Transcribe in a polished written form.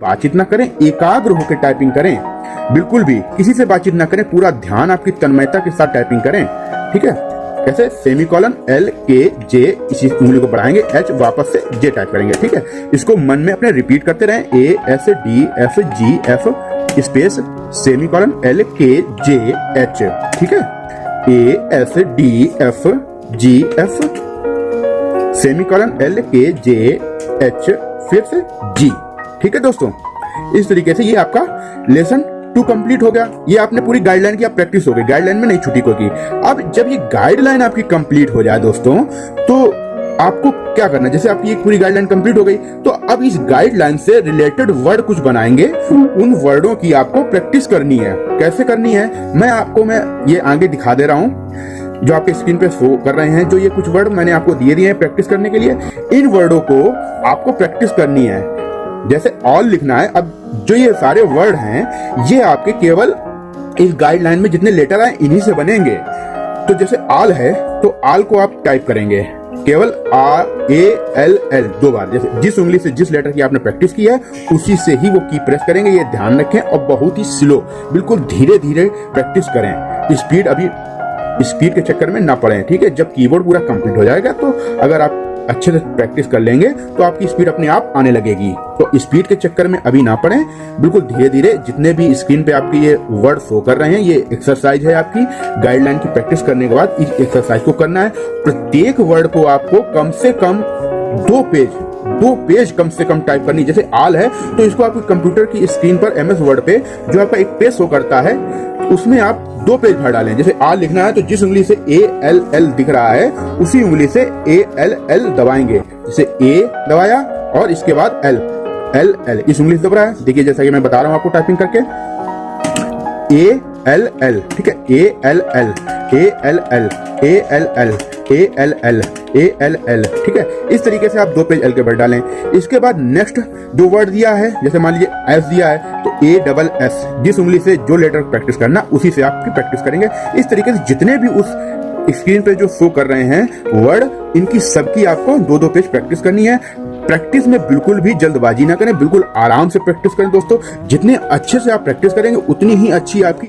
बातचीत ना करें, एकाग्र होकर टाइपिंग करें, बिल्कुल भी किसी से बातचीत ना करें, पूरा ध्यान आपकी तन्मयता के साथ टाइपिंग करें। ठीक है, कैसे? सेमीकोलन एल के जे, इसी उंगली को बढ़ाएंगे, एच वापस से जे टाइप करेंगे। ठीक है, इसको मन में अपने रिपीट करते रहें, A S D F G F space semicolon L के जे एच। ठीक है, A S D F G F semicolon L के जे एच फिर से जी। ठीक है दोस्तों, इस तरीके से ये आपका लेसन 2 कंप्लीट हो गया। ये आपने पूरी गाइडलाइन की आप प्रैक्टिस हो गई, गाइडलाइन में नहीं छुट्टी को की। अब जब ये गाइडलाइन आपकी कंप्लीट हो जाए दोस्तों, तो आपको क्या करना है? जैसे आपकी एक पूरी गाइडलाइन कंप्लीट हो गई, तो अब इस गाइडलाइन से रिलेटेड वर्ड कुछ बनाएंगे, उन वर्डों की आपको प्रैक्टिस करनी है। कैसे करनी है मैं ये आगे दिखा दे रहा हूं, जो आपके स्क्रीन पे शो कर रहे हैं। जो ये कुछ वर्ड मैंने आपको दिए हैं प्रैक्टिस करने के लिए, इन वर्डों को आपको प्रैक्टिस करनी है। जैसे ऑल लिखना है। अब जो ये सारे वर्ड हैं, ये आपके केवल इस गाइडलाइन में जितने लेटर आए इन्हीं से बनेंगे। तो जैसे आल है, तो आल को आप टाइप करेंगे केवल ALL 2 बार। जैसे जिस उंगली से जिस लेटर की आपने प्रैक्टिस की है, उसी से ही वो की प्रेस करेंगे। ये ध्यान रखें, और बहुत ही स्लो, बिल्कुल धीरे धीरे प्रैक्टिस करें। स्पीड के चक्कर में ना पड़े। ठीक है, जब कीबोर्ड पूरा कंप्लीट हो जाएगा, तो अगर आप अच्छे से प्रैक्टिस कर लेंगे तो आपकी स्पीड अपने आप आने लगेगी। तो स्पीड के चक्कर में अभी ना पड़े, बिल्कुल धीरे धीरे जितने भी स्क्रीन पे आपके ये वर्ड शो कर रहे हैं, ये एक्सरसाइज है आपकी। गाइडलाइन की प्रैक्टिस करने के बाद इस एक्सरसाइज को करना है। प्रत्येक वर्ड को आपको कम से कम 2 पेज कम से कम टाइप करनी। जैसे आल है, तो इसको आपको कंप्यूटर की स्क्रीन पर MS वर्ड पे जो आपका एक पेज शो करता है, उसमें आप 2 पेज भर डालें। जैसे आल लिखना है, तो जिस उंगली से ALL दिख रहा है, उसी उंगली से ALL दबाएंगे। जैसे A दबाया और इसके बाद L इस उंगली से दबा है। देखिए, जैसा कि मैं बता रहा हूं आपको टाइपिंग करके, ALL। ठीक है, ALL ALL ALL ALL ALL। ठीक है, इस तरीके से आप 2 पेज L के भर डालें। इसके बाद नेक्स्ट जो वर्ड दिया है, जैसे मान लीजिए S दिया है, तो ASS, जिस उंगली से जो लेटर प्रैक्टिस करना, उसी से आपकी प्रैक्टिस करेंगे। इस तरीके से जितने भी उस स्क्रीन पे जो शो कर रहे हैं वर्ड, इनकी सबकी आपको 2-2 पेज प्रैक्टिस करनी है। प्रैक्टिस में बिल्कुल भी जल्दबाजी ना करें, बिल्कुल आराम से प्रैक्टिस करें दोस्तों। जितने अच्छे से आप प्रैक्टिस करेंगे, उतनी ही अच्छी आपकी